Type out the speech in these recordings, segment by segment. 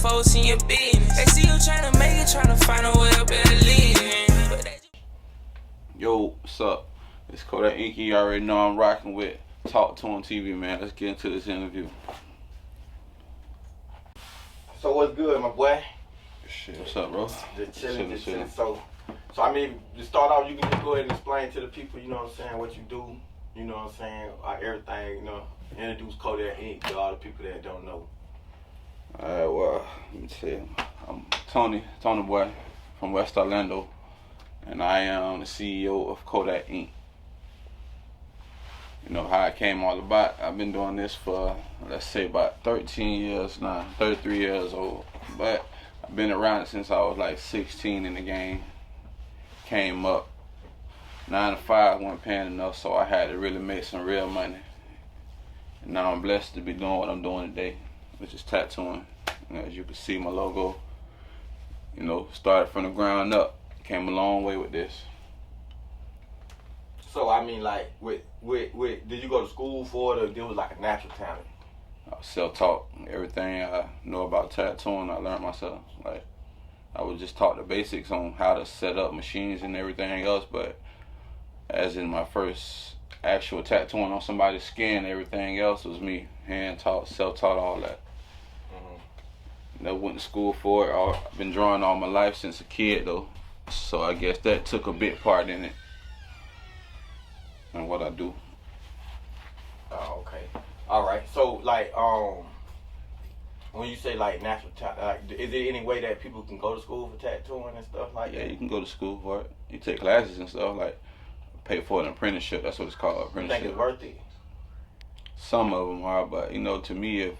folks in your business. They see you tryna make it, tryna find a way up better living. Yo, what's up? It's Kodak Inky. You already know I'm rocking with Talk to on TV, man. Let's get into this interview. So what's good, my boy? Shit, what's up, bro? Just chilling. So I mean, to start off, you can just go ahead and explain to the people, you know what I'm saying, what you do, you know what I'm saying, everything, you know, introduce Kodak Inc. to all the people that don't know. Alright, well, let me see. I'm Tony Boy from West Orlando, and I am the CEO of Kodak Inc. You know how I came all about. I've been doing this for, let's say, about 13 years now, 33 years old. But I've been around it since I was like 16 in the game. Came up, 9 to 5 wasn't paying enough, so I had to really make some real money. And now I'm blessed to be doing what I'm doing today, which is tattooing. You know, as you can see, my logo, you know, started from the ground up. Came a long way with this. So I mean, like, with did you go to school for it, or it was like a natural talent? I was self-taught. Everything I know about tattooing, I learned myself. Like, I was just taught the basics on how to set up machines and everything else, but as in my first actual tattooing on somebody's skin, everything else was me, hand-taught, self-taught, all that. Never went to school for it. I've been drawing all my life since a kid, though, so I guess that took a big part in it and what I do. Oh, okay. All right. So, like, when you say like natural talent, like, is there any way that people can go to school for tattooing and stuff like that? Yeah, you can go to school for it. You take classes and stuff, like pay for an apprenticeship. That's what it's called, apprenticeship. You think it's worth it? Some of them are, but you know, to me, if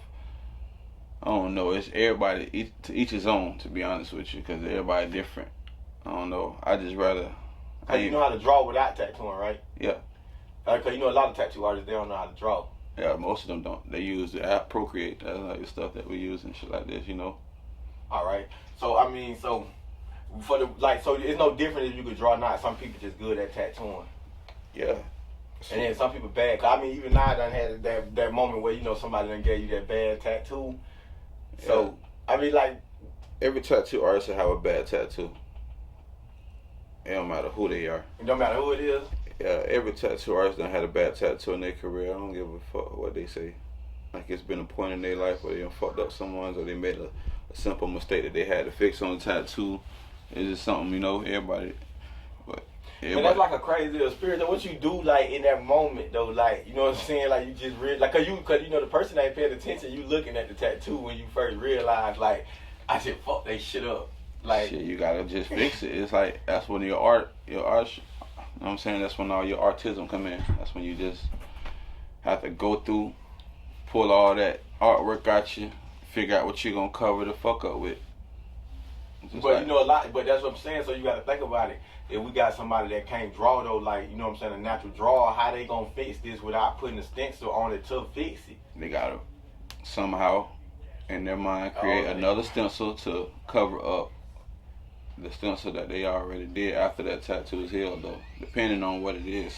I don't know, it's everybody to each his own. To be honest with you, because everybody different. I don't know. I just rather. Cause you know how to draw without tattooing, right? Yeah. Cause you know a lot of tattoo artists, they don't know how to draw. Yeah, most of them don't. They use the app Procreate. That's like the stuff that we use and shit like this, you know. All right. So I mean, so for the so it's no different if you could draw or not. Some people just good at tattooing. Yeah. And then some people bad. Cause I mean, even now I done had that moment where, you know, somebody done gave you that bad tattoo. So I mean, like, every tattoo artist will have a bad tattoo. It don't matter who they are. It don't matter who it is. Yeah, every tattoo artist done had a bad tattoo in their career. I don't give a fuck what they say. Like, it's been a point in their life where they done fucked up someone, or they made a simple mistake that they had to fix on the tattoo. It's just something, you know, everybody. But Man, that's like a crazy experience. What you do, like, in that moment, though, like, you know what I'm saying? Like, you just really, like, cause you know, the person ain't paying attention. You looking at the tattoo when you first realize, like, I should fuck that shit up. Like, shit, you gotta just fix it. It's like, that's when your art, you know what I'm saying? That's when all your artism come in. That's when you just have to go through, pull all that artwork out you, figure out what you're gonna cover the fuck up with. But like, you know, a lot, but that's what I'm saying, so you gotta think about it. If we got somebody that can't draw, though, like, you know what I'm saying, a natural drawer, how they gonna fix this without putting a stencil on it to fix it? They gotta somehow, in their mind, create another stencil to cover up the stencil that they already did after that tattoo is healed, though, depending on what it is.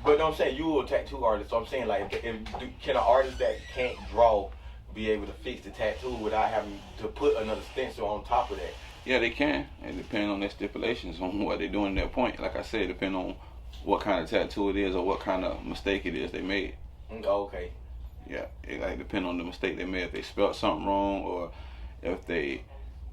But you know what I'm saying, you a tattoo artist, so I'm saying, like, can an artist that can't draw be able to fix the tattoo without having to put another stencil on top of that? Yeah, they can. It depends on their stipulations on what they're doing at that point. Like I said, it depends on what kind of tattoo it is or what kind of mistake it is they made. Okay. Yeah, it like depends on the mistake they made. If they spelled something wrong, or if they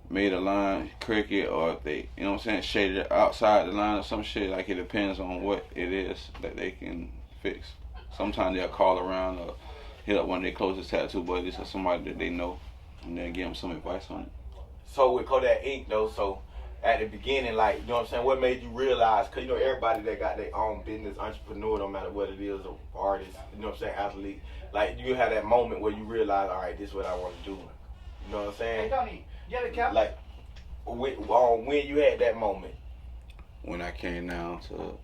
made a line crooked, or if they, you know what I'm saying, shaded it outside the line or some shit. Like, it depends on what it is that they can fix. Sometimes they'll call around or hit up one of their closest tattoo buddies or somebody that they know, and they'll give them some advice on it. So with Kodak Inc. though, so at the beginning, like, you know what I'm saying, what made you realize, because, you know, everybody that got their own business, entrepreneur, no matter what it is, or artist, you know what I'm saying, athlete, like, you had that moment where you realize, all right, this is what I want to do. You know what I'm saying? Hey, Tony, you have a cap? Like, when you had that moment? When I came down to...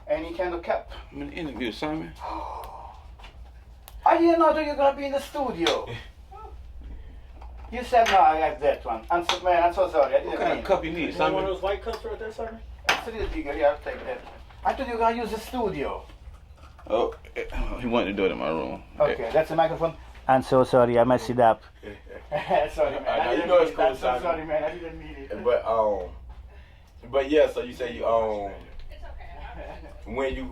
Any kind of cap? I'm in the interview, Simon. I didn't know that you're going to be in the studio. You said no, I like that one. I'm so sorry. I didn't What kind of cup you need, Simon? One of those white cups right there, Simon? It's a little bigger. Yeah, I'll take that. I thought you were going to use the studio. Oh, he wanted to do it in my room. Okay, that's the microphone. I'm so sorry, I messed it up. Sorry, man. I you didn't know mean it's it. cool, I'm so Simon. sorry, man. I didn't mean it. But yeah. So you say you when you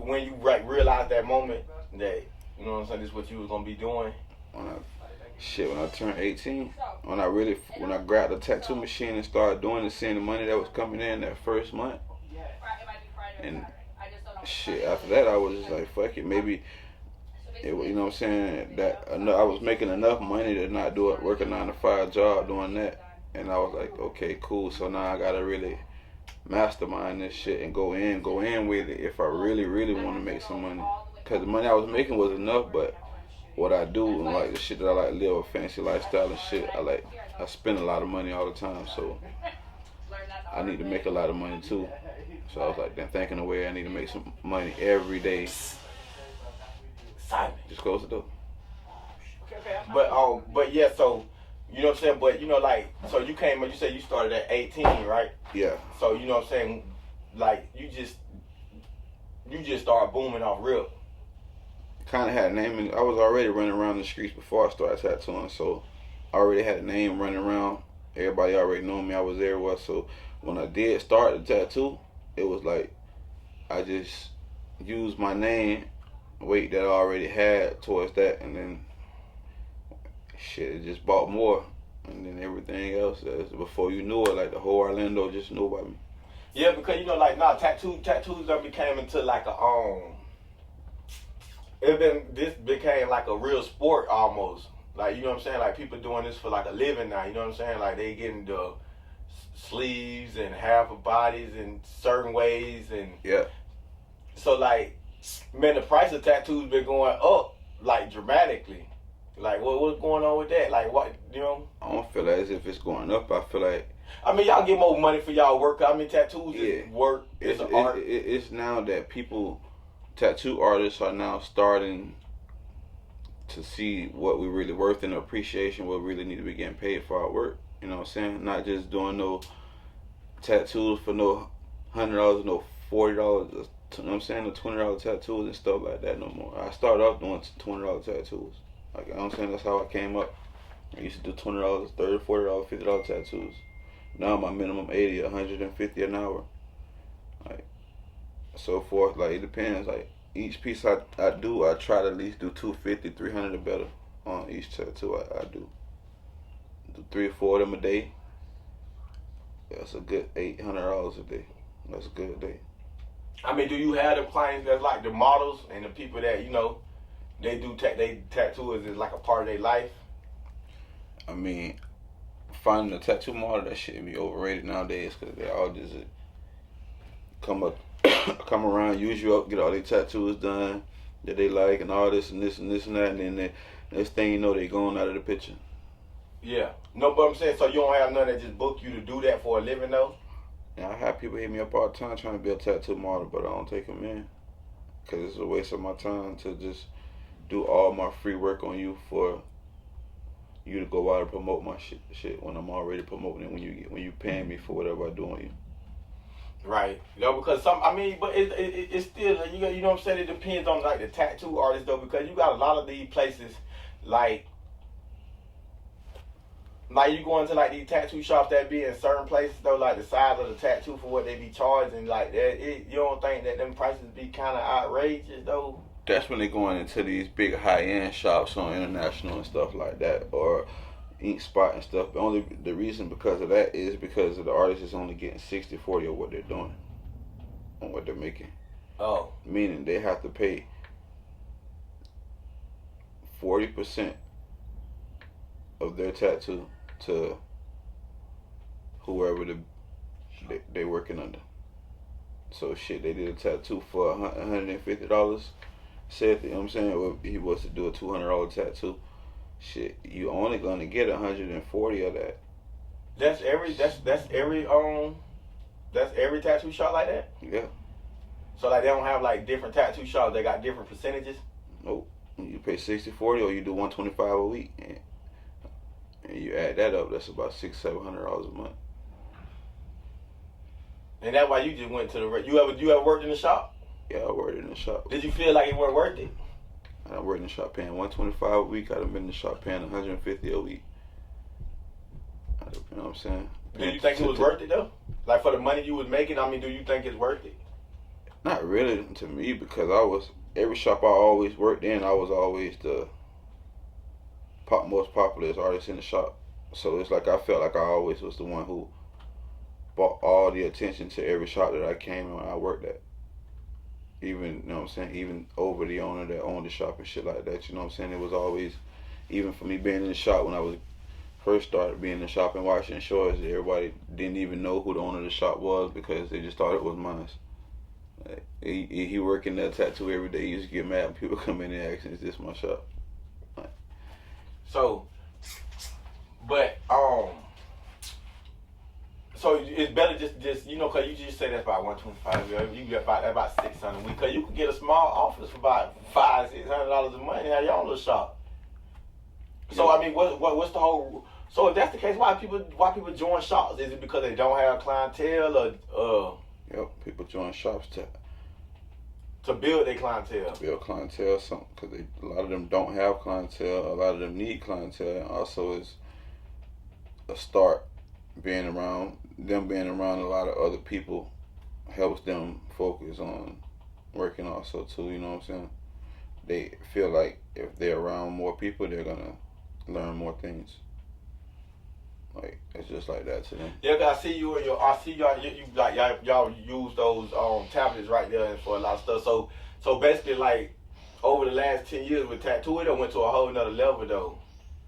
realized that moment that you know what I'm saying, this is what you was gonna be doing. When I turned 18, when I grabbed the tattoo machine and started doing it, seeing the money that was coming in that first month, and shit, after that I was just like, fuck it, maybe, you know what I'm saying, that I was making enough money to not work a 9-to-5 job doing that, and I was like, okay, cool, so now I gotta really mastermind this shit and go in with it if I really, really want to make some money, because the money I was making was enough, but what I do and like the shit that I like live a fancy lifestyle and shit, I spend a lot of money all the time, so I need to make a lot of money too. So I was like, then thinking away, I need to make some money every day. Simon. Just close the door. But yeah, so you know what I'm saying, but you know, like, so you came you said you started at 18, right? Yeah. So you know what I'm saying, like you just started booming off real. Kind of had a name, and I was already running around the streets before I started tattooing, so I already had a name running around. Everybody already knew me. I was everywhere. So when I did start the tattoo, it was like I just used my name, weight that I already had towards that, and then shit, it just bought more, and then everything else. Before you knew it, like the whole Orlando just knew about me. Yeah, because you know, like tattoos done became into like a this became like a real sport almost. Like, you know what I'm saying? Like, people doing this for like a living now, you know what I'm saying? Like, they getting the sleeves and half of bodies in certain ways, and yeah. So like, man, the price of tattoos been going up like dramatically. Like, what's going on with that? Like, what, you know? I don't feel like as if it's going up. I feel like, I mean, y'all get more money for y'all work. I mean, tattoos is work. It's an art. It's now that tattoo artists are now starting to see what we really worth and appreciation, what we really need to be getting paid for our work. You know what I'm saying? Not just doing no tattoos for no $100, no $40. You know what I'm saying? The $20 tattoos and stuff like that no more. I started off doing $20 tattoos. Like, you know what I'm saying? That's how I came up. I used to do $20, $30, $40, $50 tattoos. Now my minimum 80, 150 an hour. Like, so forth. Like, it depends. Like, each piece I do, I try to at least do 250, 300 or better on each tattoo I do. Do 3 or 4 of them a day. That's a good $800 a day. That's a good day. I mean, do you have the clients that's like the models and the people that, you know, they tattoo is like a part of their life? I mean, finding a tattoo model, that shit be overrated nowadays, because they all just come around, use you up, get all their tattoos done that they like, and all this and this and this and that, and then the next thing you know, they going out of the picture. Yeah. No, but I'm saying, so you don't have none that just book you to do that for a living, though? Yeah, I have people hit me up all the time trying to be a tattoo model, but I don't take them in, because it's a waste of my time to just do all my free work on you for you to go out and promote my shit when I'm already promoting it, when you paying me for whatever I do on you. Right. You know, because but it's still, you know what I'm saying, it depends on like the tattoo artist though, because you got a lot of these places like you go into like these tattoo shops that be in certain places though, like the size of the tattoo for what they be charging, like that, you don't think that them prices be kind of outrageous though? That's when they're going into these big high-end shops on International and stuff like that, or Ink Spot and stuff. But only the reason because of that is because the artist is only getting 60-40 of what they're doing, on what they're making. Oh. Meaning they have to pay 40% of their tattoo to whoever they working under. So shit, they did a tattoo for $150. Said, you know what I'm saying, well, he was to do a $200 tattoo. Shit, you only gonna get 140 of that. That's every tattoo shop like that? Yeah. So like they don't have like different tattoo shops, they got different percentages? Nope. You pay 60-40 or you do 125 a week, and you add that up, that's about $600-700 a month. And that's why you just went to you ever worked in the shop? Yeah, I worked in the shop. Did you feel like it wasn't worth it? I worked in the shop paying $125 a week. I done been in the shop paying $150 a week. know what I'm saying? Do you think it was worth it though? Like for the money you was making, I mean, do you think it's worth it? Not really to me, because every shop I always worked in, I was always the most popular artist in the shop. So it's like I felt like I always was the one who brought all the attention to every shop that I came in when I worked at. Even, you know what I'm saying, even over the owner that owned the shop and shit like that, you know what I'm saying? It was always, even for me being in the shop when I was first started being in the shop and washing shorts, everybody didn't even know who the owner of the shop was because they just thought it was mine. Like, he working that tattoo every day. He used to get mad when people come in and ask, "Is this my shop?" Like, so, but so it's better just you know, cause you just say that's about $125. You get about $600 a week. Cause you could get a small office for about $500-$600 a month and have your own little shop. So I mean, what's the whole? So if that's the case, why people join shops? Is it because they don't have clientele or? Yep, people join shops to build their clientele. Build clientele, something, because a lot of them don't have clientele. A lot of them need clientele, and also it's a start being around a lot of other people helps them focus on working also too. You know what I'm saying? They feel like if they're around more people, they're gonna learn more things. Like, it's just like that to them. Yeah, cause I see y'all use those tablets right there for a lot of stuff. So basically, like over the last 10 years with tattoo, it done went to a whole nother level though.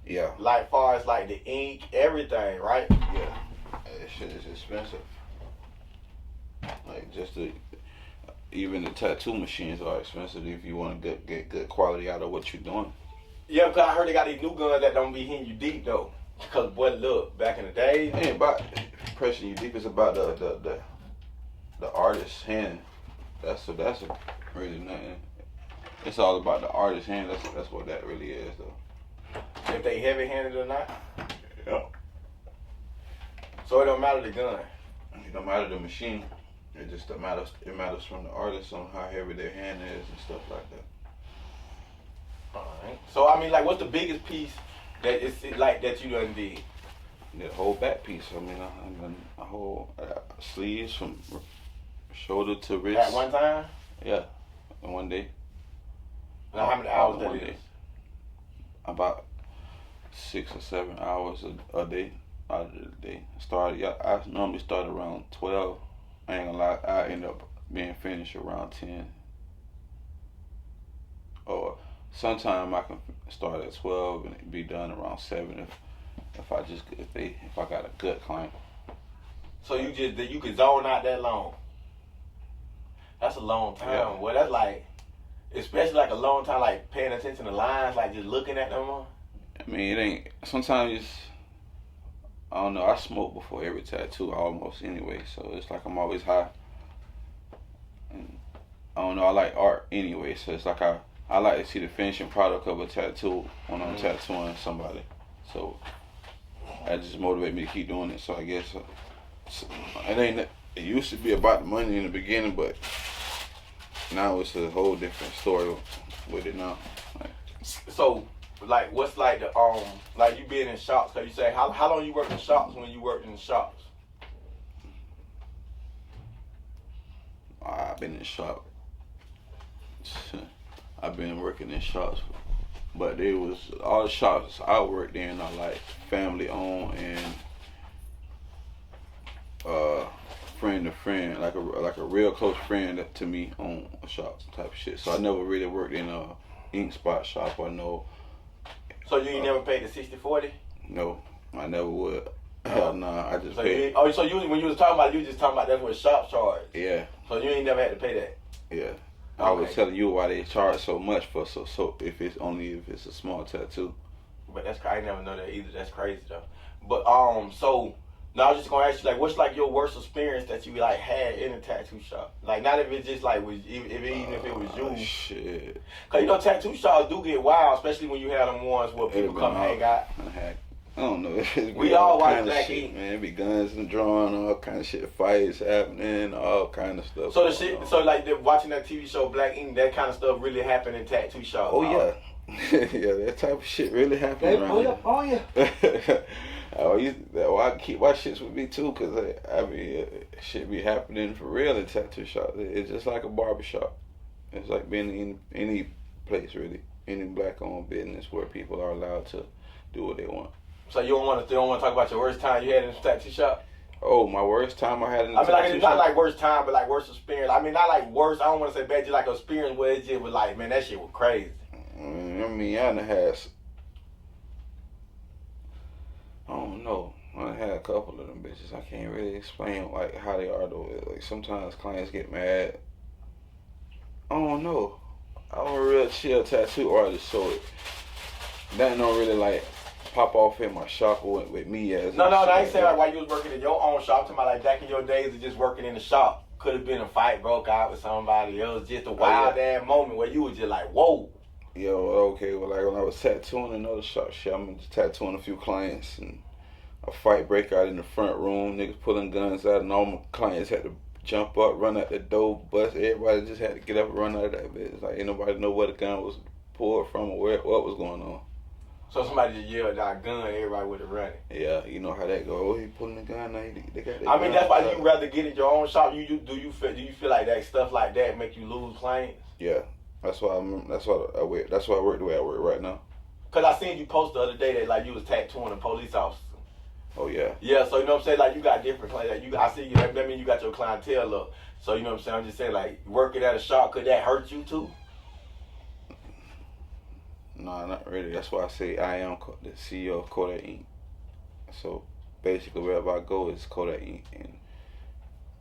Yeah. Like far as like the ink, everything, right? Yeah. That shit is expensive. Like even the tattoo machines are expensive if you want to get good quality out of what you're doing. Yeah, because I heard they got these new guns that don't be hitting you deep though. Because boy, look, back in the day, it ain't about pressing you deep. It's about the artist's hand. That's really nothing. It's all about the artist's hand. That's what that really is though. If they heavy handed or not. Yeah. So it don't matter the gun. It don't matter the machine. It just matters. It matters from the artist on how heavy their hand is and stuff like that. Alright. So I mean, like, what's the biggest piece that it's like that you done did? The whole back piece. I mean, I done a whole sleeves from shoulder to wrist. At one time? Yeah, in one day. Now, how many hours that is? About 6 or 7 hours a day out of the day. I normally start around 12. I ain't gonna lie, I end up being finished around 10. Or sometime I can start at 12 and be done around 7 if I got a good client. So you could zone out that long? That's a long time. Yeah. Well, that's like, especially like a long time, like paying attention to lines, like just looking at them. I mean, it ain't. Sometimes I don't know. I smoke before every tattoo almost anyway, so it's like I'm always high. And I don't know. I like art anyway, so it's like I like to see the finishing product of a tattoo when I'm tattooing somebody. So that just motivates me to keep doing it. So I guess it used to be about the money in the beginning, but now it's a whole different story with it now. So, like, what's like the like you being in shops? Cause you say how long you worked in shops when you worked in shops? I've been in shop. I've been working in shops, but they was all the shops I worked in are like family owned and friend to friend, like a real close friend to me own a shop type of shit. So I never really worked in a ink spot shop or no. So you ain't never paid the 60/40? No, I never would. Hell nah, I just so paid. So when you was talking about, you just talking about that's what shops charge. Yeah. So you ain't never had to pay that. Yeah. I was telling you why they charge so much for so if it's a small tattoo. But I never know that either. That's crazy though. But so now I was just gonna ask you, like, what's like your worst experience that you like had in a tattoo shop? Like, not if it's just like even if it was you. Shit. Cause you know tattoo shops do get wild, especially when you have them ones where people come hang out. I don't know. We all watch Black Ink. Man, it be guns and drawing, all kind of shit, fights happening, all kind of stuff. So the shit, so like watching that TV show Black Ink, that kind of stuff really happened in tattoo shops. Oh yeah, yeah, that type of shit really happened around. Oh yeah. I keep my shits with me too, cause I mean, shit be happening for real in tattoo shop. It's just like a barber shop. It's like being in any place really, any black-owned business where people are allowed to do what they want. So you don't want to talk about your worst time you had in the tattoo shop? Oh, my worst time I had in the tattoo like, shop? not like worst time, but like worst experience. I mean, not like worst. I don't want to say bad. Just like experience where it just was like, man, that shit was crazy. I mean, I done had, I don't know. I had a couple of them bitches. I can't really explain like how they are though. Like sometimes clients get mad. I don't know. I'm a real chill tattoo artist, so that don't really like pop off in my shop or with me as. No, I ain't saying like while you was working in your own shop. I'm talking about like back in your days of just working in the shop. Could have been a fight broke out with somebody else. Just a wild ass moment where you was just like, whoa. Yo, okay, well like when I was tattooing another shop, shit, I'm just tattooing a few clients and a fight break out in the front room. Niggas pulling guns out and all my clients had to jump up, run out the door, bust. Everybody just had to get up and run out of that bitch. Like ain't nobody know where the gun was pulled from or what was going on. So somebody just yelled out gun, everybody would have run it. Yeah, you know how that go. Oh, he pulling the gun now. They got I mean, that's why you rather get in your own shop. Do you feel like that stuff like that make you lose clients? Yeah, that's why I work the way I work right now. Cause I seen you post the other day that like you was tattooing a police officer. Oh yeah. Yeah, so you know what I'm saying? Like you got different clients. Like, I see you. That mean you got your clientele up. So you know what I'm saying? I'm just saying like working at a shop, could that hurt you too? No, not really. That's why I say I am the CEO of Kodak Inc. So basically, wherever I go is Kodak Inc. And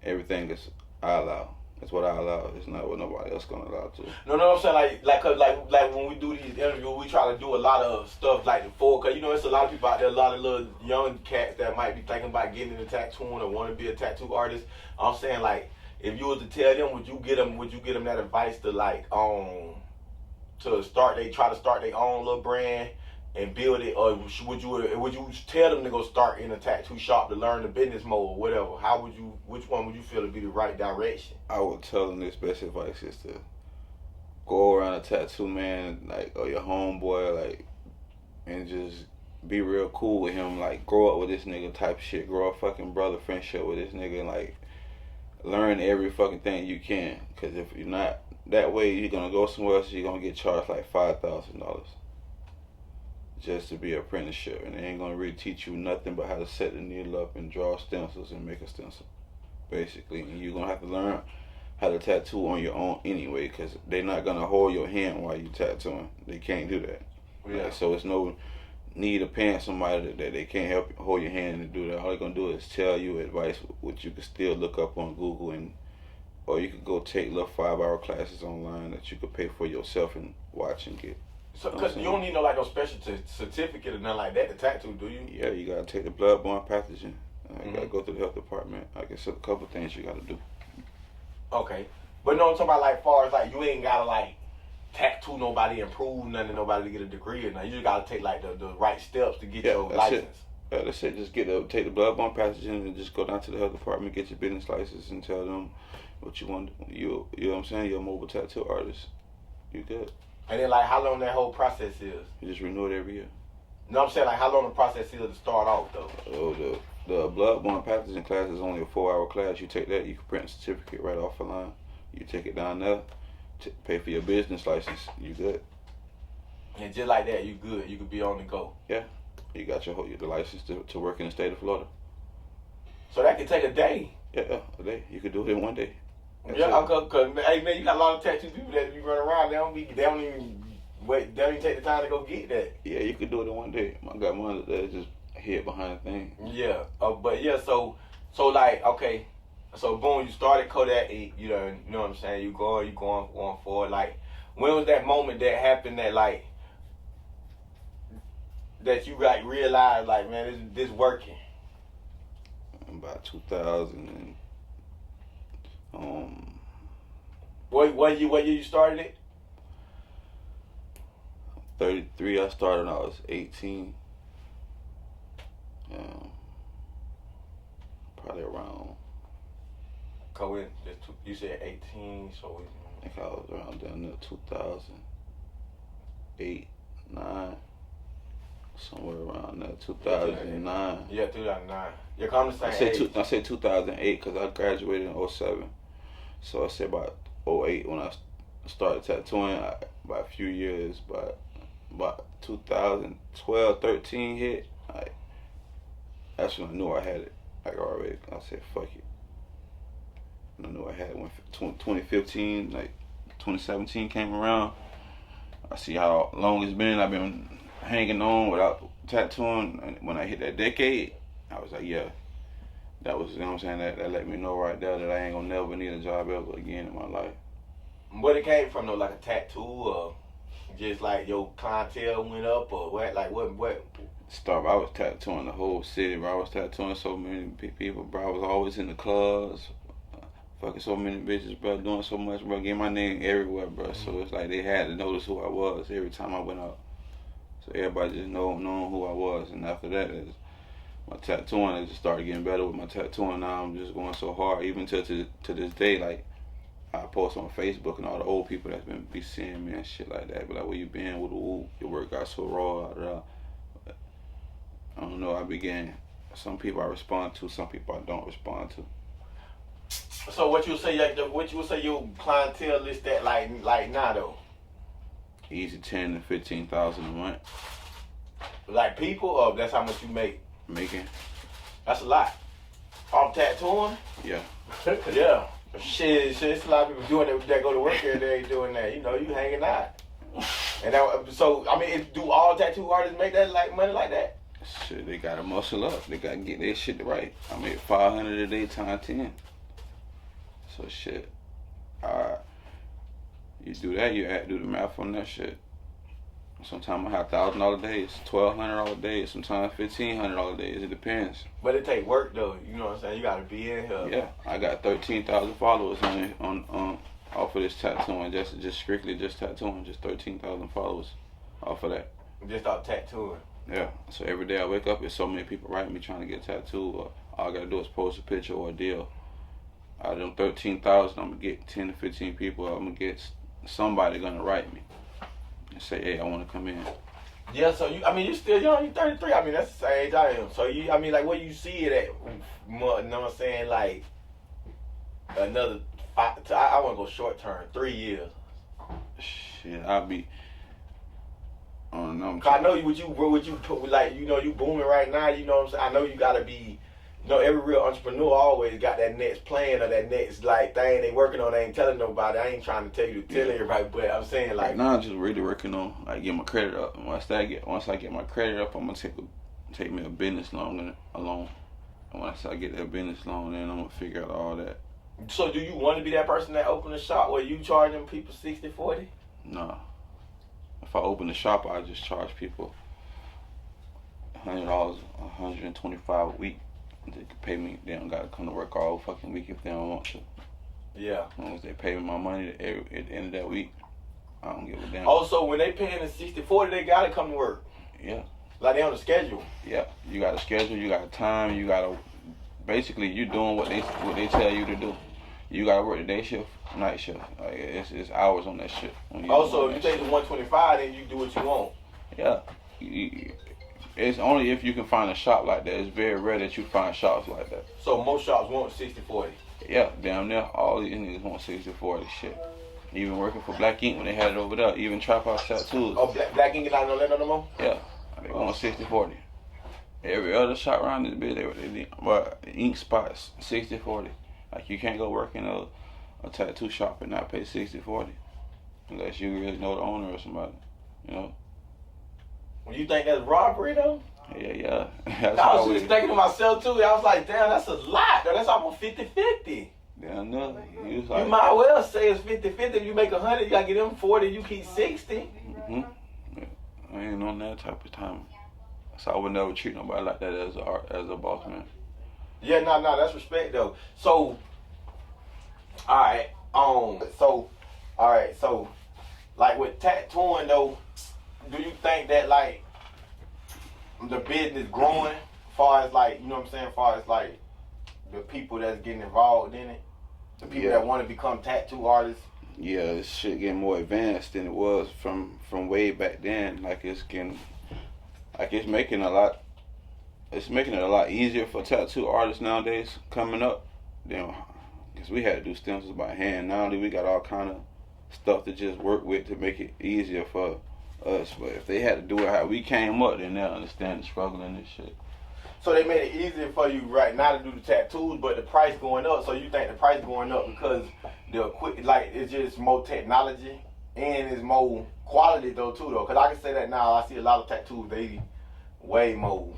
everything is I allow. It's what I allow. It's not what nobody else gonna allow to. No, I'm saying like when we do these interviews, we try to do a lot of stuff like cause you know it's a lot of people out there, a lot of little young cats that might be thinking about getting into tattooing or want to be a tattoo artist. I'm saying like if you was to tell them, would you get them that advice to like to try to start their own little brand and build it, or would you tell them to go start in a tattoo shop to learn the business mode or whatever? Which one would you feel to be the right direction? I would tell them this best advice is to go around a tattoo man like or your homeboy like and just be real cool with him, like grow up with this nigga type of shit, grow a fucking brother friendship with this nigga and like learn every fucking thing you can, cause if you're not that way, you're gonna go somewhere else, you're gonna get charged like $5,000 just to be an apprenticeship, and they ain't gonna really teach you nothing but how to set the needle up and draw stencils and make a stencil, basically. And you're gonna have to learn how to tattoo on your own anyway, because they're not gonna hold your hand while you tattooing. They can't do that. Yeah. Like, so it's no need of paying somebody that they can't help hold your hand and do that. All they're gonna do is tell you advice, which you can still look up on Google, and or you could go take little 5-hour classes online that you could pay for yourself and watch and get. So, cause you don't need no special certificate or nothing like that to tattoo, do you? Yeah, you gotta take the bloodborne pathogen. You gotta go to the health department. I guess a couple things you gotta do. Okay, but no, I'm talking about like far as like you ain't gotta like tattoo nobody and prove nothing to nobody to get a degree or nothing. You just gotta take like the right steps to get your license. Yeah, that's it. Just take the bloodborne pathogen and just go down to the health department, get your business license, and tell them what you want. You know what I'm saying? You're a mobile tattoo artist. You good. And then like how long that whole process is? You just renew it every year. No, I'm saying like how long the process is to start off though. Oh, the bloodborne pathogen class is only a 4-hour class. You take that, you can print a certificate right off the line. You take it down there, pay for your business license. You good. And just like that, you good. You could be on the go. Yeah, you got the license to work in the state of Florida. So that could take a day. Yeah, a day. You could do it in one day. That's cause hey man, you got a lot of tattoo people that be running around. They don't even take the time to go get that. Yeah, you could do it in one day. I got mine that just hid behind the thing. Yeah, but yeah, so like okay, so boom, you started Kodak 8. You know what I'm saying. You going forward. Like, when was that moment that happened that like that you like realized like man this working? About 2000 and what year you started it? 33. I started when I was 18. Probably around. You said 18, so I think I was around down there 2008, 9, somewhere around there, 2009. Yeah, 2009. You're coming the same age. I say 2008 because I graduated in 07. So I say about 08 when I started tattooing. About a few years, about 2012, 13 hit. That's when I knew I had it. Like already, I said fuck it. And I knew I had it when 2015, like 2017 came around. I see how long it's been. I've been hanging on without tattooing, and when I hit that decade, I was like, yeah, that was, you know what I'm saying, that let me know right there that I ain't gonna never need a job ever again in my life. What it came from though, like a tattoo or just like your clientele went up or what? Like what? Start, I was tattooing the whole city, bro. I was tattooing so many people, bro. I was always in the clubs, fucking so many bitches, bro, doing so much, bro, getting my name everywhere, bro. So it's like they had to notice who I was every time I went out. So everybody just knowing who I was. And after that, my tattooing, I just started getting better with my tattooing. Now I'm just going so hard, even to this day. Like I post on Facebook and all the old people that's be seeing me and shit like that. But like, where you been? With your work got so raw. I don't know. I began. Some people I respond to, some people I don't respond to. So what you say? What you say your clientele list at like now though? Easy 10 to 15,000 a month. Like people, or that's how much you make? Making. That's a lot. Off tattooing? Yeah. Yeah. Shit, it's a lot of people doing it that go to work every day doing that. You know, you hanging out. And so I mean, do all tattoo artists make that like money like that? Shit, they gotta muscle up. They gotta get their shit right. I made 500 a day times 10. So shit. You do that, you do the math on that shit. Sometimes I have $1,000 days, $1,200 days, sometimes $1,500 days. It depends. But it take work though. You know what I'm saying? You gotta be in here. Yeah, I got 13,000 followers on off of this tattooing, just strictly tattooing, just 13,000 followers off of that. Just off tattooing. Yeah. So every day I wake up, there's so many people writing me trying to get tattooed. All I gotta do is post a picture or a deal. Out of them 13,000, I'm gonna get 10 to 15 people. I'm gonna get somebody gonna write me and say, hey, I want to come in. Yeah, so you still young, you 33. I mean, that's the same age I am. So like where you see it at, you know what I'm saying, like another 5, I want to go short term, 3 years. Shit, I'll be on them. Cause I know what you put, like, you know, you booming right now, you know what I'm saying? I know you gotta be, you know, every real entrepreneur always got that next plan or that next like thing they working on. They ain't telling nobody. I ain't trying to tell you to tell everybody, but I'm saying like right now I'm just really working on like get my credit up. And once I get my credit up, I'm gonna take me a business loan. And once I get that business loan, then I'm gonna figure out all that. So do you want to be that person that open a shop where you charging people 60-40? No. If I open the shop, I just charge people $100, $125 a week. They can pay me. They don't gotta come to work all fucking week if they don't want to. Yeah. As long as they pay me my money at the end of that week, I don't give a damn. Also, when they paying the 60-40, they gotta come to work. Yeah. Like they on the schedule. Yeah. You got a schedule. You got a time. You gotta. Basically, you doing what they tell you to do. You gotta work the day shift, night shift. Like it's hours on that shit. Also, if you take the 125, then you do what you want. Yeah. It's only if you can find a shop like that. It's very rare that you find shops like that. So most shops want 60-40. Yeah, damn near all these niggas want 60-40 shit. Even working for Black Ink when they had it over there, even Trap House Tattoos. Oh, Black Ink is not on that no more? Yeah, they want 60-40. Every other shop around this bitch, but ink spots 60-40. Like you can't go work in a tattoo shop and not pay 60-40 unless you really know the owner or somebody, you know. Well, you think that's robbery though? Yeah. I was just thinking to myself too. I was like, damn, that's a lot. Though. That's almost 50-50. Damn, no. You might well say it's 50-50. If you make 100, you gotta get them 40. You keep 60. Yeah, I ain't on that type of time. So I would never treat nobody like that as a boss man. Yeah, no, that's respect though. So, alright, so, like with tattooing though, do you think that like the business growing, far as like, you know what I'm saying, far as like the people that's getting involved in it, the people that want to become tattoo artists? Yeah, this shit getting more advanced than it was from way back then. Like it's getting like it's making it a lot easier for tattoo artists nowadays coming up. Because we had to do stencils by hand. Now we got all kind of stuff to just work with to make it easier for us. But if they had to do it how we came up, then they'll understand the struggle and this shit. So they made it easier for you right now to do the tattoos, but the price going up. So you think the price going up because it's just more technology and it's more quality though too though. Because I can say that now. I see a lot of tattoos. They way more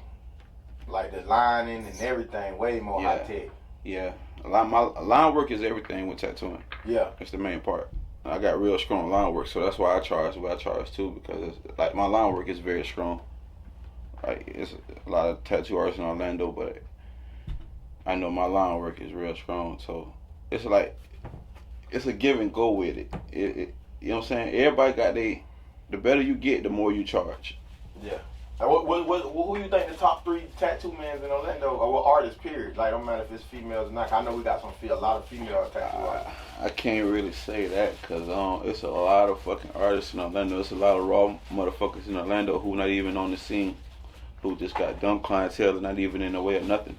like the lining and everything way more high tech. Yeah, my line work is everything with tattooing. Yeah, that's the main part. I got real strong line work, so that's why I charge what I charge too. Because like my line work is very strong. Like it's a lot of tattoo artists in Orlando, but I know my line work is real strong. So it's like it's a give and go with it. You know what I'm saying? Everybody got the better you get, the more you charge. Yeah. And who you think the top 3 tattoo men in Orlando, or what artists, period? Like, don't matter if it's females or not. I know we got a lot of female tattoo artists. I can't really say that because it's a lot of fucking artists in Orlando. It's a lot of raw motherfuckers in Orlando who not even on the scene, who just got dumb clientele and not even in the way of nothing.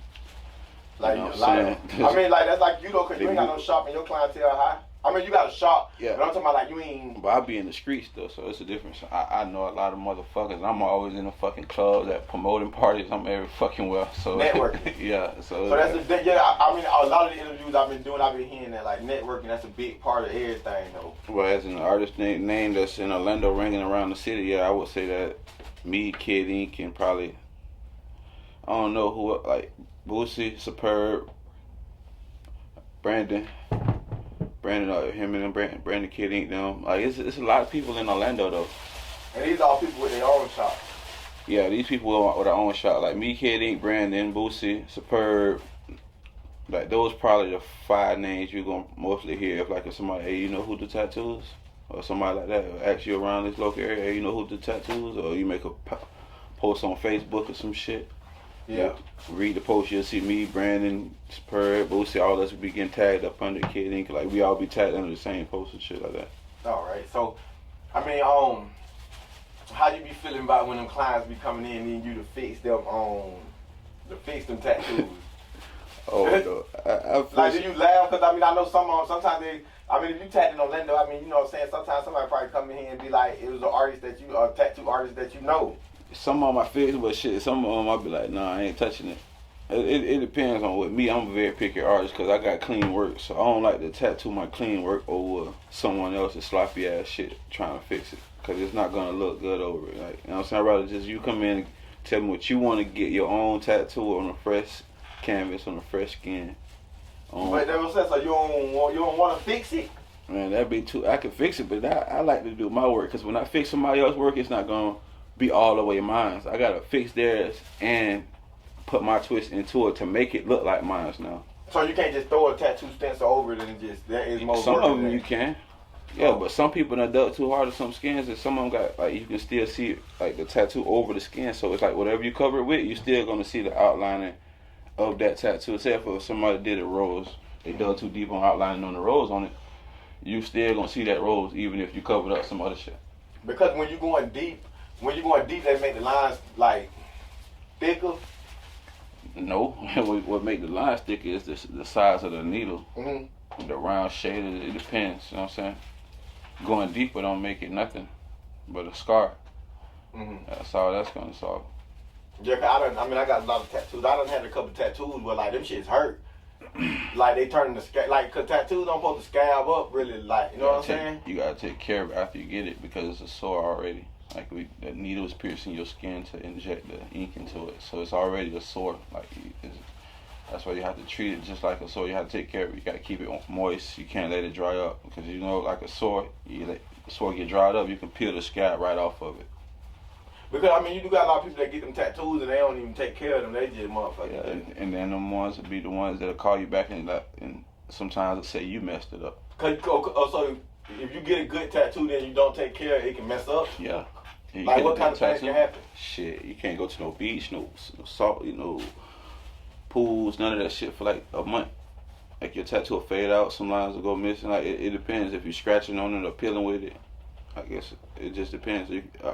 Like, you know what I'm saying? I mean, like, that's like you though, because you ain't got no shop and your clientele high. I mean, you got a shop, but I'm talking about like you ain't. But I be in the streets though, so it's a difference. I know a lot of motherfuckers. I'm always in the fucking clubs at promoting parties. I'm every fucking well. So networking. Yeah. So that's I mean, a lot of the interviews I've been doing, I've been hearing that like networking. That's a big part of everything though. Well, as an artist name that's in Orlando ringing around the city, yeah, I would say that me, Kid Ink, and probably I don't know who like Boosie, Superb, Brandon, him and Brandon Kid Ink, them. Like it's a lot of people in Orlando though. And these are all people with their own shop. Yeah, these people with their own shop. Like me, Kid Ink, Brandon, Boosie, Superb. Like those probably the 5 names you're gonna mostly hear if somebody, hey, you know who the tattoos? Or somebody like that ask you around this local area, hey, you know who the tattoos? Or you make a post on Facebook or some shit. Yeah. Read the post, you'll see me, Brandon, Superb, Boosie, all us be getting tagged up under Kid Ink. Like we all be tagged under the same post and shit like that. All right. So, I mean, how you be feeling about when them clients be coming in and needing you to fix them tattoos? Oh no, I feel like, do you laugh? Because I mean, I know sometimes if you tattoo in Orlando, I mean, you know what I'm saying. Sometimes somebody probably come in here and be like, it was a tattoo artist that you know. Some of my fix, but shit, some of them I'll be like, nah, I ain't touching it. It depends on what me. I'm a very picky artist because I got clean work, so I don't like to tattoo my clean work over someone else's sloppy ass shit trying to fix it because it's not gonna look good over it. Like, you know what I'm saying? I'd rather just you come in and tell me what you want to get your own tattoo on a fresh canvas on a fresh skin. But that was so you don't want to fix it. Man, that'd be too. I can fix it, but I like to do my work because when I fix somebody else's work, it's not gonna be all the way mine. I gotta fix theirs and put my twist into it to make it look like mine now. So you can't just throw a tattoo stencil over it and just that is more. Some of them you can. Yeah, but some people done dug too hard on some skins, and some of them got like you can still see like the tattoo over the skin. So it's like whatever you cover it with, you still gonna see the outlining of that tattoo. Except for if somebody did a rose, they dug too deep on outlining on the rose on it, you still gonna see that rose even if you covered up some other shit. Because when you're going deep, they make the lines like thicker. No, what make the lines thicker is the size of the needle, the round shade. It depends. You know what I'm saying? Going deeper don't make it nothing but a scar. That's all that's gonna solve. Yeah, I got a lot of tattoos. I done had a couple tattoos where like them shits hurt. Like they turn the scab, like, cause tattoos don't supposed to scab up really, like, you know what I'm saying? You gotta take care of it after you get it because it's a sore already. Like the needle is piercing your skin to inject the ink into it, so it's already a sore. Like that's why you have to treat it just like a sore. You have to take care of it. You gotta keep it moist. You can't let it dry up because you know, like a sore, you let the sore get dried up, you can peel the scab right off of it. Because I mean, you do got a lot of people that get them tattoos and they don't even take care of them. They just motherfuckers. Yeah, and then them ones will be the ones that'll call you back and sometimes they'll say you messed it up. So if you get a good tattoo, then you don't take care of it, it can mess up. Yeah. Like what kind of things can happen? Shit, you can't go to no beach, no salt, pools, none of that shit for like a month. Like your tattoo will fade out, some lines will go missing. Like it depends if you're scratching on it or peeling with it. I guess it just depends.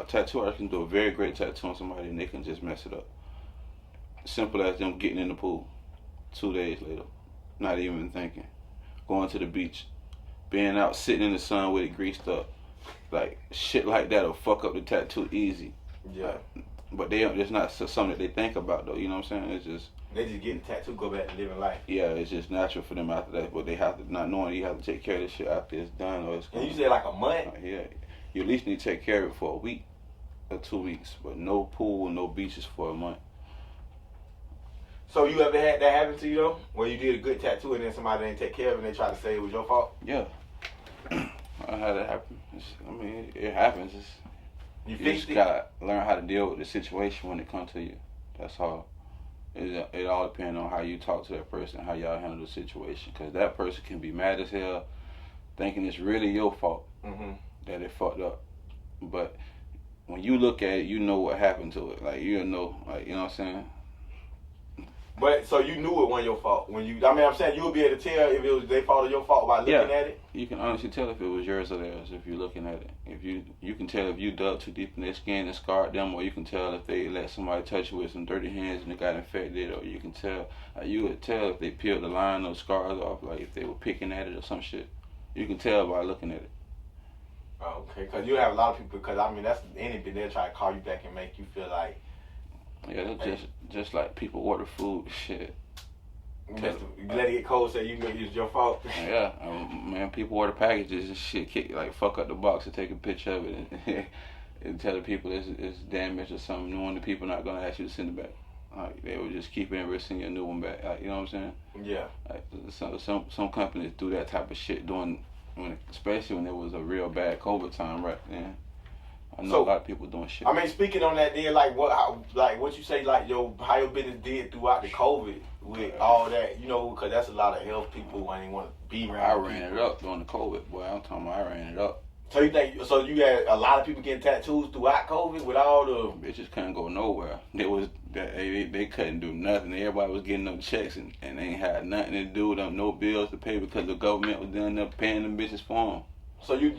Tattoo artist can do a very great tattoo on somebody and they can just mess it up. Simple as them getting in the pool 2 days later, not even thinking. Going to the beach, being out sitting in the sun with it greased up. Like, shit like that'll fuck up the tattoo easy. Yeah. But it's not something that they think about, though. You know what I'm saying? It's just... They just get the tattoo, go back to living life. Yeah, it's just natural for them after that. But they have to, not knowing you have to take care of this shit after it's done. Or it's and you say like a month? Yeah. You at least need to take care of it for a week or 2 weeks. But no pool, no beaches for a month. So you ever had that happen to you, though? Where you did a good tattoo and then somebody didn't take care of it and they tried to say it was your fault? Yeah. I had it happen. It happens. You just gotta learn how to deal with the situation when it comes to you. That's all. It all depends on how you talk to that person, how y'all handle the situation. Because that person can be mad as hell, thinking it's really your fault that it fucked up. But when you look at it, you know what happened to it. Like, you know, like, you know what I'm saying? But so you knew it wasn't your fault when you. I mean, I'm saying you would be able to tell if it was their fault or your fault by looking at it. You can honestly tell if it was yours or theirs if you're looking at it. If you can tell if you dug too deep in their skin and scarred them, or you can tell if they let somebody touch you with some dirty hands and it got infected, or you can tell. You would tell if they peeled the line or scars off, like if they were picking at it or some shit. You can tell by looking at it. Oh, okay, because you have a lot of people. Because I mean, that's anything they'll try to call you back and make you feel like. Yeah, that's just like people order food, shit. You let it get cold, say you know it's your fault. Yeah, man, people order packages and shit, like fuck up the box and take a picture of it and tell the people it's damaged or something, knowing the people not gonna ask you to send it back. Like, they would just keep it and send you a new one back. Like, you know what I'm saying? Yeah. Like, some companies do that type of shit especially when it was a real bad COVID time right then. I know a lot of people doing shit. I mean, speaking on that, then, like what you say, like how your business did throughout the COVID with all that, you know, because that's a lot of health people who ain't want to be around. I ran it up during the COVID, boy. I'm talking about I ran it up. So you had a lot of people getting tattoos throughout COVID with all the bitches couldn't go nowhere. They couldn't do nothing. Everybody was getting them checks and they ain't had nothing to do with them, no bills to pay because the government was doing them paying them bitches for them. So you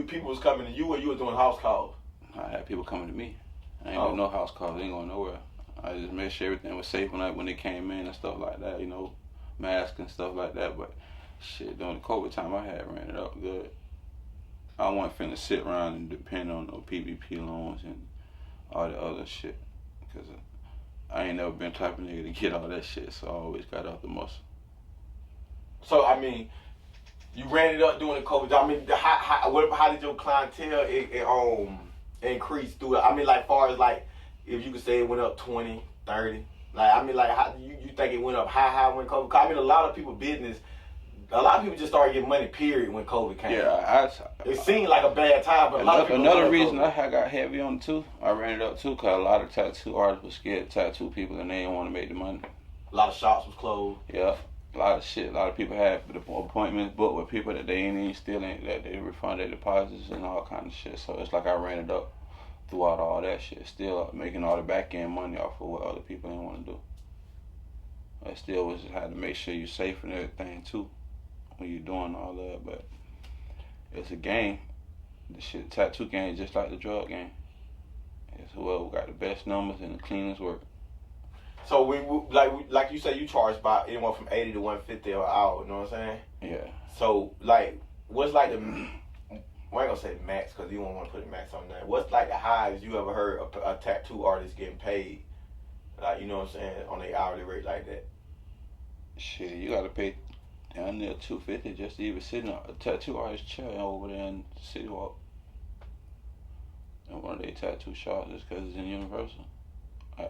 people was coming to you, or you was doing house calls? I had people coming to me. I ain't doing no house calls. I ain't going nowhere. I just made sure everything was safe when they came in and stuff like that. You know, masks and stuff like that. But shit, during the COVID time, I had ran it up good. I wasn't finna sit around and depend on no PPP loans and all the other shit. Because I ain't never been the type of nigga to get all that shit. So I always got out the muscle. So I mean. You ran it up during the COVID. I mean, how did your clientele increase through it? I mean, like, far as, like, if you could say it went up 20, 30. Like, I mean, like, how you think it went up high when COVID? I mean, a lot of people just started getting money, period, when COVID came. Yeah, it seemed like a bad time, but a lot of people... Another reason I got heavy on it, too, I ran it up, too, because a lot of tattoo artists were scared to tattoo people, and they didn't want to make the money. A lot of shops was closed. Yeah. A lot of shit. A lot of people had appointments booked with people that that they refund their deposits and all kind of shit. So it's like I ran it up throughout all that shit. Still making all the back end money off of what other people didn't want to do. I still had to make sure you're safe and everything too when you're doing all that. But it's a game. The tattoo game is just like the drug game. It's whoever got the best numbers and the cleanest work. So like you say, you charge by anywhere from 80 to 150 an hour. You know what I'm saying? Yeah. So like, what's like the? I ain't gonna say max because you don't want to put a max on that. What's like the highest you ever heard a tattoo artist getting paid? Like, you know what I'm saying, on their hourly rate like that? Shit, you gotta pay down there $250 just to even sit in a tattoo artist chair over there in City Walk. And one of their tattoo shops just because it's in Universal.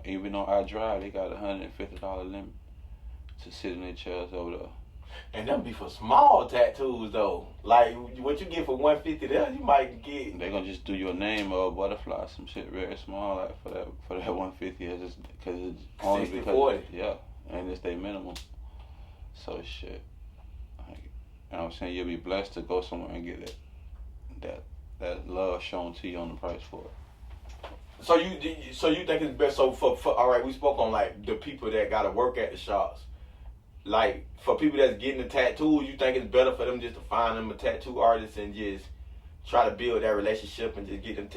Even though I drive, they got a $150 limit to sit in their chairs over there. And them be for small tattoos though. Like what you get for $150 there, you might get. They gonna just do your name or a butterfly, some shit very small, like for that $150, just because it's only 60, because 40. Yeah, and it's their minimum. So shit, like, you know what I'm saying, you'll be blessed to go somewhere and get that love shown to you on the price for it. So you think it's best? So for all right, we spoke on like the people that gotta work at the shops. Like for people that's getting the tattoos, you think it's better for them just to find them a tattoo artist and just try to build that relationship and just get them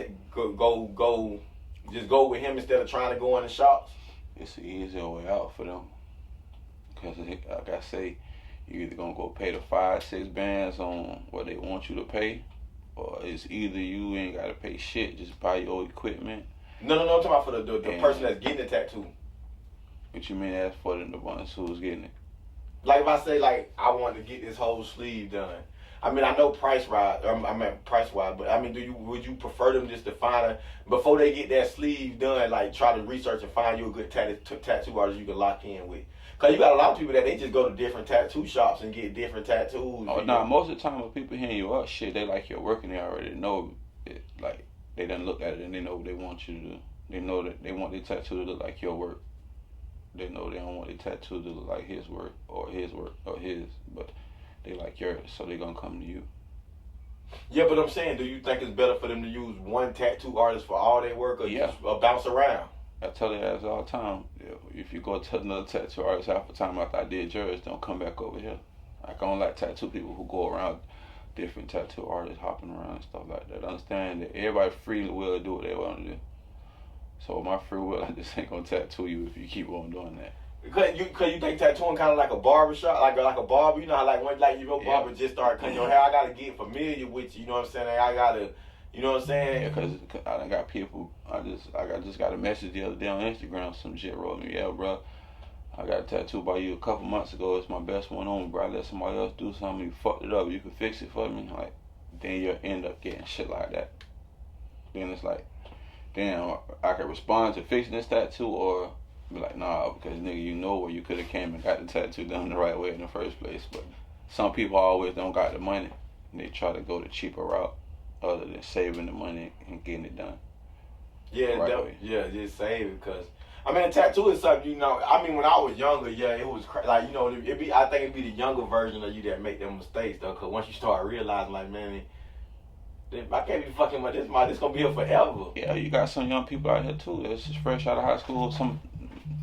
just go with him instead of trying to go in the shops? It's an easier way out for them. Because, like I say, you're either going to go pay the 5-6 bands on what they want you to pay, or it's either you ain't got to pay shit, just buy your equipment. No, I'm talking about for the person that's getting the tattoo. What you mean that's for the ones who's getting it? Like if I say, like, I want to get this whole sleeve done. I mean, I know price-wise, but I mean, would you prefer them just to find before they get that sleeve done, like try to research and find you a good tattoo artist you can lock in with? Because you got a lot of people that they just go to different tattoo shops and get different tattoos. Oh, nah, most of the time when people hearing you up, shit, they like your work and they already know it. Like, they done look at it and they know what they want you to do. They know that they want their tattoo to look like your work. They know they don't want their tattoo to look like his work, or his, but they like yours, so they gonna come to you. Yeah, but I'm saying, do you think it's better for them to use one tattoo artist for all their work, or just bounce around? I tell their ass all the time, if you go to another tattoo artist half the time after I did yours, don't come back over here. I don't like tattoo people who go around different tattoo artists hopping around and stuff like that. Understand that everybody free will do what they want to do. So my free will, I just ain't gonna tattoo you if you keep on doing that. Cause you think tattooing kind of like a barber shop, like a barber. You know how like your barber just start cutting your hair. I gotta get familiar with you. You know what I'm saying? I gotta, you know what I'm saying? Yeah, cause I done got people. I just got a message the other day on Instagram. Some shit wrote me, yeah, bro. I got a tattoo by you a couple months ago. It's my best one on, bro. I let somebody else do something. You fucked it up. You can fix it for me. Like, then you'll end up getting shit like that. Then it's like, damn, I could respond to fixing this tattoo, or be like, nah, because nigga, you know where you could have came and got the tattoo done the right way in the first place. But some people always don't got the money, and they try to go the cheaper route other than saving the money and getting it done. Yeah, right just save it, because I mean, a tattoo is something, you know. I mean, when I was younger, yeah, it was like, you know, I think it'd be the younger version of you that make them mistakes though, because once you start realizing, like, man, I can't be fucking with this. This gonna be here forever. Yeah, you got some young people out here too that's just fresh out of high school. Some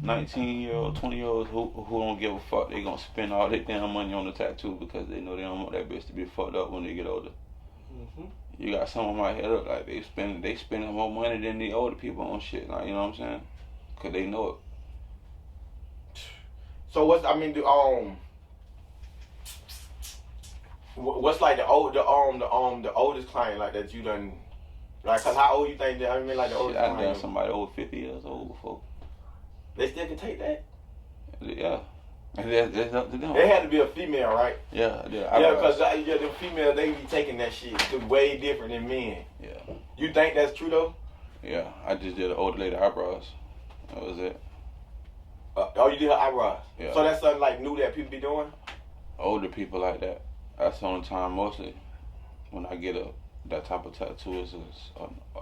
19-year-old, 20-year-olds who don't give a fuck. They gonna spend all their damn money on the tattoo because they know they don't want that bitch to be fucked up when they get older. Mm-hmm. You got some of them out here look like they spending more money than the older people on shit. Like, you know what I'm saying? Cause they know it. So what's like the oldest client like that you done, like, cause how old you think that, I mean, like the oldest client? I done somebody over 50 years old before. They still can take that? Yeah. That's up to them. They had to be a female, right? Yeah, yeah, cause the females, they be taking that shit way different than men. Yeah. You think that's true though? Yeah, I just did an older lady eyebrows. That was it. Oh, you did her eyebrows? Yeah. So that's something like new that people be doing? Older people like that. That's the only time mostly when I get that type of tattoo is an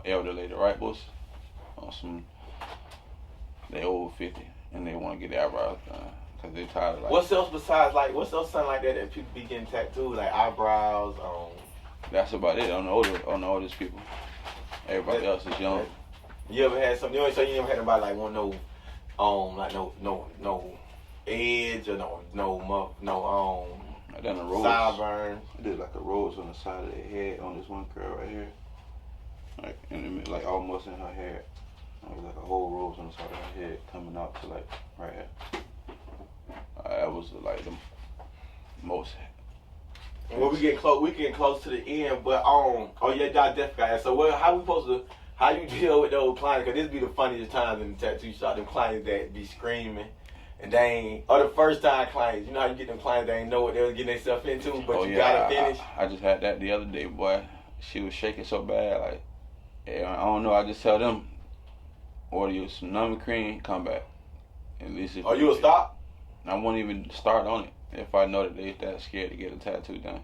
elder lady, right, boss? They over 50 and they want to get their eyebrows done because they tired of like. What's else besides like? What's else something like that people be getting tattooed, like eyebrows? That's about it on the oldest people. Everybody else is young. You ever had something? So you never had anybody like want no edge or no I done a rose. Sideburns. I did like a rose on the side of their head on this one girl right here, like like almost in her hair. It was like a whole rose on the side of her head coming out to like right here. That was like the most. Well, we getting close to the end, but oh yeah, y'all definitely got that. So how you deal with those clients? Cause this be the funniest times in the tattoo shop. Them clients that be screaming. And they ain't, or the first time clients, you know how you get them clients that ain't know what they was getting themselves into, but you gotta finish. I just had that the other day, boy. She was shaking so bad, like, yeah, I don't know. I just tell them, order you some numbing cream, come back. At least if you will stop? I won't even start on it if I know that they that scared to get a tattoo done.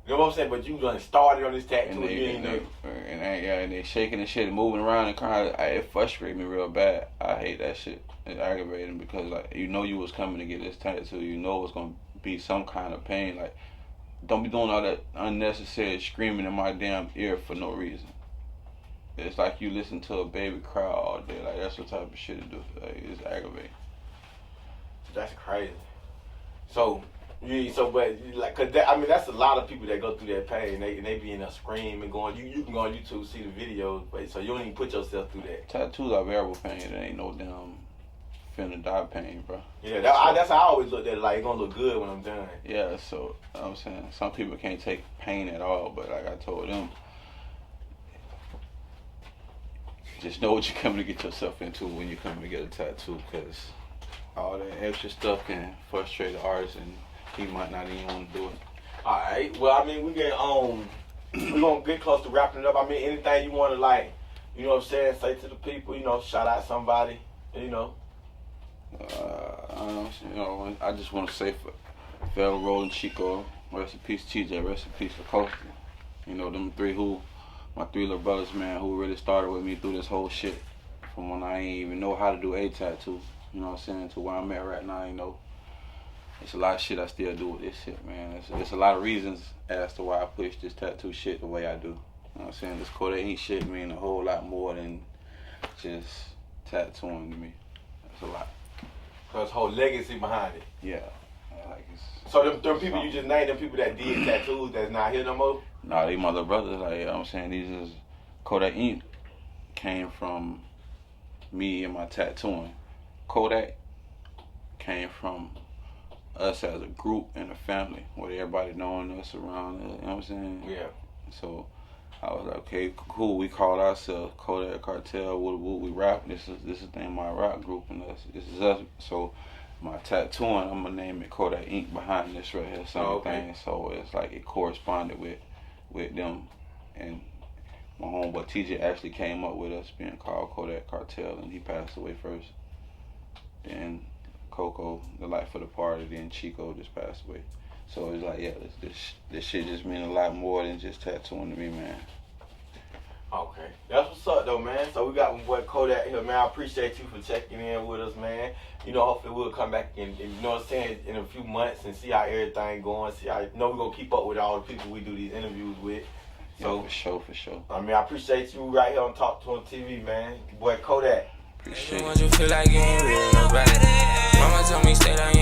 You know what I'm saying? But you done started on this tattoo and they shaking and shit and moving around and crying. It frustrated me real bad. I hate that shit. It aggravated me because, like, you know you was coming to get this tattoo. You know it's gonna be some kind of pain. Like, don't be doing all that unnecessary screaming in my damn ear for no reason. It's like you listen to a baby cry all day. Like, that's what type of shit to do. Like, it's aggravating. That's crazy. So Yeah, so but like, cause that, I mean that's a lot of people that go through that pain. They be in a scream and going. You can go on YouTube see the videos, but so you don't even put yourself through that. Tattoos are variable pain. It ain't no damn finna die pain, bro. Yeah, that's how I always looked at it. Like it's gonna look good when I'm done. Yeah, so you know what I'm saying some people can't take pain at all, but like I told them, just know what you're coming to get yourself into when you're coming to get a tattoo, because all that extra stuff can frustrate the artist and he might not even want to do it. All right. Well, I mean, we we're gonna get close to wrapping it up. I mean, anything you want to like, you know what I'm saying, say to the people, you know, shout out somebody, you know. I just want to say for Fel, Roland, Chico, rest in peace, TJ, rest in peace, Costa. You know, them three my three little brothers, man, who really started with me through this whole shit from when I ain't even know how to do a tattoo. You know what I'm saying? To where I'm at right now, you know. It's a lot of shit I still do with this shit, man. There's a lot of reasons as to why I push this tattoo shit the way I do. You know what I'm saying? This Kodak ain't shit mean a whole lot more than just tattooing to me. That's a lot. Cause whole legacy behind it. Yeah. Like it's, so them people you just named, them people that did tattoos that's not here no more? Nah, they my little brothers. Like, you know what I'm saying? These is Kodak Ink came from me and my tattooing. Kodak came from us as a group and a family, with everybody knowing us around, you know what I'm saying? Yeah. So I was like, okay, cool. We called ourselves Kodak Cartel. What we rap? This is the name of my rap group, and this is us. So my tattooing, I'm gonna name it Kodak Ink behind this right here. Same thing. So it's like it corresponded with them, and my homeboy TJ actually came up with us being called Kodak Cartel, and he passed away first. Then Coco, the life of the party, then Chico just passed away. So it's like, yeah, this shit just mean a lot more than just tattooing to me, man. Okay. That's what's up, though, man. So we got my boy Kodak here, man. I appreciate you for checking in with us, man. You know, hopefully we'll come back in, you know what I'm saying, in a few months and see how everything going. See how, you know, we're going to keep up with all the people we do these interviews with. So, yeah, for sure. I mean, I appreciate you right here on Talk to Him TV, man. Boy Kodak. Appreciate it. You feel like you ain't real nobody. Mama told me stay down.